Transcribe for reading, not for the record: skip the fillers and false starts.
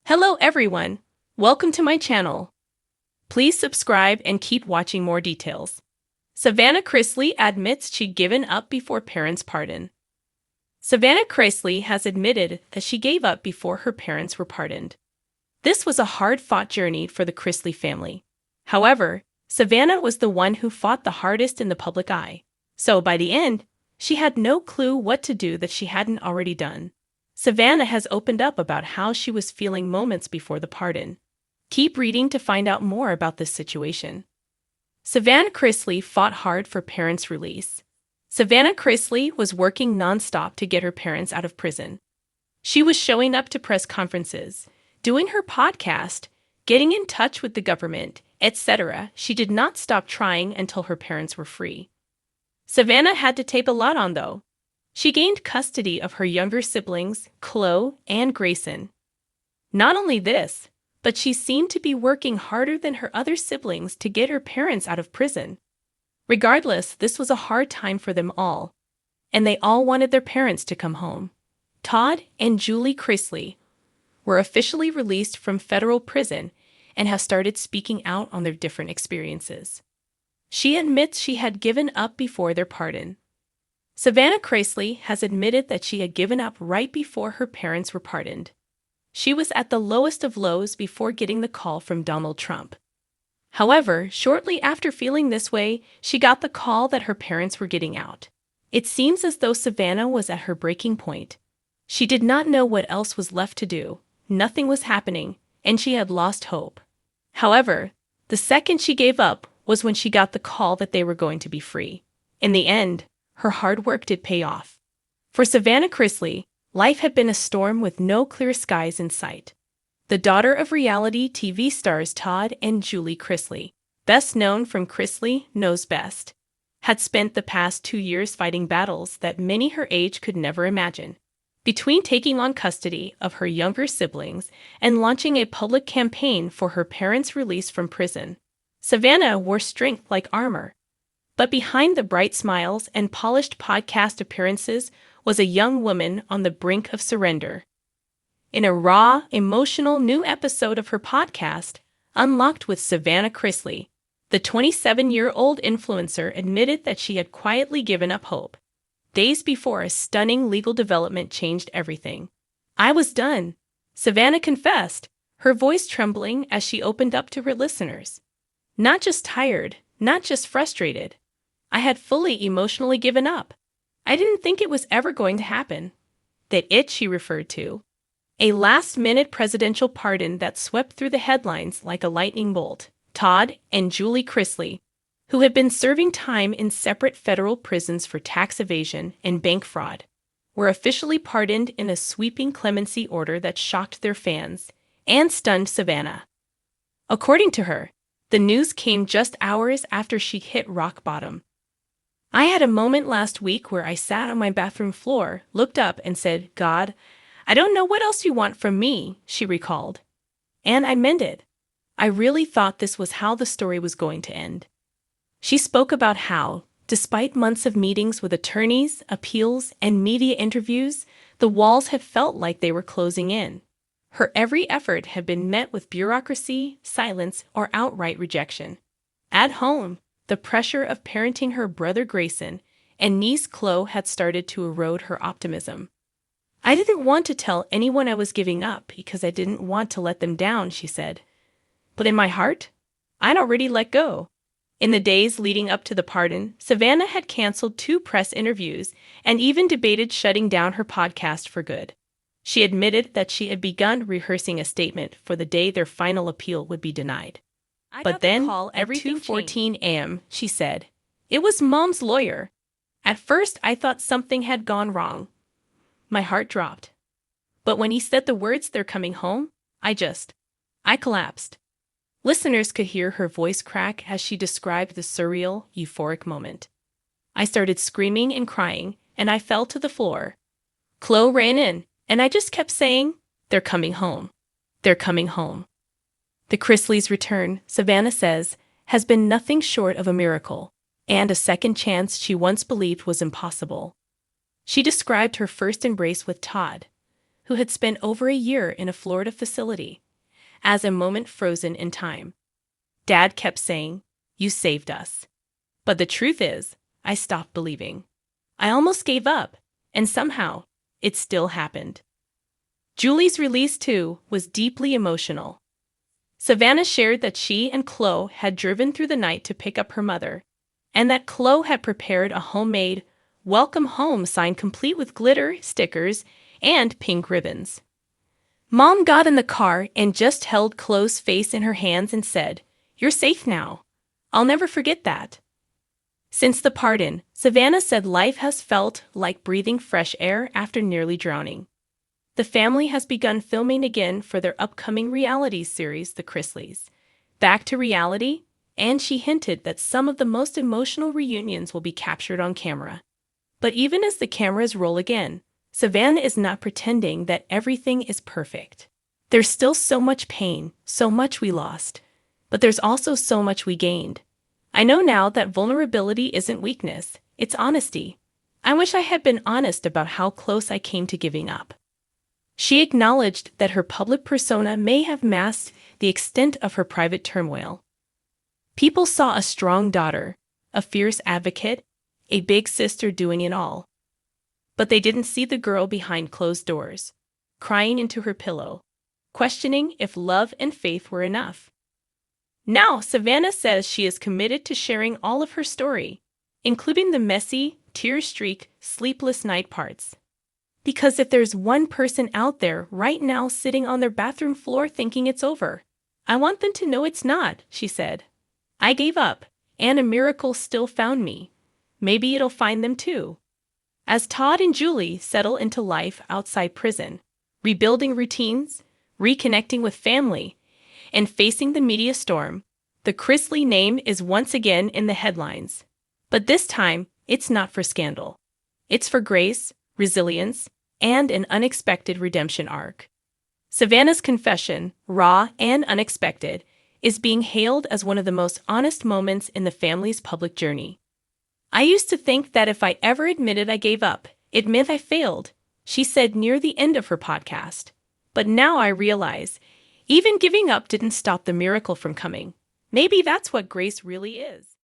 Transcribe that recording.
Hello everyone, welcome to my channel. Please subscribe and keep watching more details. Savannah Chrisley admits she'd given up before parents' pardon. Savannah Chrisley has admitted that she gave up before her parents were pardoned. This was a hard-fought journey for the Chrisley family. However, Savannah was the one who fought the hardest in the public eye. So by the end, she had no clue what to do that she hadn't already done. Savannah has opened up about how she was feeling moments before the pardon. Keep reading to find out more about this situation. Savannah Chrisley fought hard for parents' release. Savannah Chrisley was working nonstop to get her parents out of prison. She was showing up to press conferences, doing her podcast, getting in touch with the government, etc. She did not stop trying until her parents were free. Savannah had to take a lot on, though. She gained custody of her younger siblings, Chloe and Grayson. Not only this, but she seemed to be working harder than her other siblings to get her parents out of prison. Regardless, this was a hard time for them all, and they all wanted their parents to come home. Todd and Julie Chrisley were officially released from federal prison and have started speaking out on their different experiences. She admits she had given up before their pardon. Savannah Chrisley has admitted that she had given up right before her parents were pardoned. She was at the lowest of lows before getting the call from Donald Trump. However, shortly after feeling this way, she got the call that her parents were getting out. It seems as though Savannah was at her breaking point. She did not know what else was left to do, nothing was happening, and she had lost hope. However, the second she gave up was when she got the call that they were going to be free. In the end, her hard work did pay off. For Savannah Chrisley, life had been a storm with no clear skies in sight. The daughter of reality TV stars Todd and Julie Chrisley, best known from Chrisley Knows Best, had spent the past 2 years fighting battles that many her age could never imagine. Between taking on custody of her younger siblings and launching a public campaign for her parents' release from prison, Savannah wore strength like armor. But behind the bright smiles and polished podcast appearances was a young woman on the brink of surrender. In a raw, emotional new episode of her podcast, Unlocked with Savannah Chrisley, the 27-year-old influencer admitted that she had quietly given up hope, days before a stunning legal development changed everything. "I was done," Savannah confessed, her voice trembling as she opened up to her listeners. "Not just tired, not just frustrated. I had fully emotionally given up. I didn't think it was ever going to happen." That it she referred to. A last-minute presidential pardon that swept through the headlines like a lightning bolt. Todd and Julie Chrisley, who had been serving time in separate federal prisons for tax evasion and bank fraud, were officially pardoned in a sweeping clemency order that shocked their fans and stunned Savannah. According to her, the news came just hours after she hit rock bottom. "I had a moment last week where I sat on my bathroom floor, looked up, and said, 'God, I don't know what else you want from me,'" she recalled. "And I meant it. I really thought this was how the story was going to end." She spoke about how, despite months of meetings with attorneys, appeals, and media interviews, the walls had felt like they were closing in. Her every effort had been met with bureaucracy, silence, or outright rejection. At home, the pressure of parenting her brother Grayson and niece Chloe had started to erode her optimism. "I didn't want to tell anyone I was giving up because I didn't want to let them down," she said. "But in my heart, I'd already let go." In the days leading up to the pardon, Savannah had canceled 2 press interviews and even debated shutting down her podcast for good. She admitted that she had begun rehearsing a statement for the day their final appeal would be denied. But then, at 2:14 a.m., she said, "It was Mom's lawyer. At first, I thought something had gone wrong. My heart dropped. But when he said the words, 'They're coming home,' I collapsed." Listeners could hear her voice crack as she described the surreal, euphoric moment. "I started screaming and crying, and I fell to the floor. Chloe ran in, and I just kept saying, 'They're coming home. They're coming home.'" The Chrisleys' return, Savannah says, has been nothing short of a miracle, and a second chance she once believed was impossible. She described her first embrace with Todd, who had spent over a year in a Florida facility, as a moment frozen in time. Dad kept saying, "You saved us." But the truth is, I stopped believing. I almost gave up, and somehow, it still happened. Julie's release, too, was deeply emotional. Savannah shared that she and Chloe had driven through the night to pick up her mother, and that Chloe had prepared a homemade "Welcome Home" sign complete with glitter, stickers, and pink ribbons. Mom got in the car and just held Chloe's face in her hands and said, "You're safe now. I'll never forget that." Since the pardon, Savannah said life has felt like breathing fresh air after nearly drowning. The family has begun filming again for their upcoming reality series, The Chrisleys. Back to reality, and she hinted that some of the most emotional reunions will be captured on camera. But even as the cameras roll again, Savannah is not pretending that everything is perfect. There's still so much pain, so much we lost, but there's also so much we gained. I know now that vulnerability isn't weakness, it's honesty. I wish I had been honest about how close I came to giving up. She acknowledged that her public persona may have masked the extent of her private turmoil. People saw a strong daughter, a fierce advocate, a big sister doing it all. But they didn't see the girl behind closed doors, crying into her pillow, questioning if love and faith were enough. Now, Savannah says she is committed to sharing all of her story, including the messy, tear-streaked, sleepless night parts. Because if there's one person out there right now sitting on their bathroom floor thinking it's over, I want them to know it's not, she said. I gave up, and a miracle still found me. Maybe it'll find them too. As Todd and Julie settle into life outside prison, rebuilding routines, reconnecting with family, and facing the media storm, the Chrisley name is once again in the headlines. But this time, it's not for scandal. It's for grace, resilience, and an unexpected redemption arc. Savannah's confession, raw and unexpected, is being hailed as one of the most honest moments in the family's public journey. I used to think that if I ever admitted I gave up, it meant I failed, she said near the end of her podcast. But now I realize, even giving up didn't stop the miracle from coming. Maybe that's what grace really is.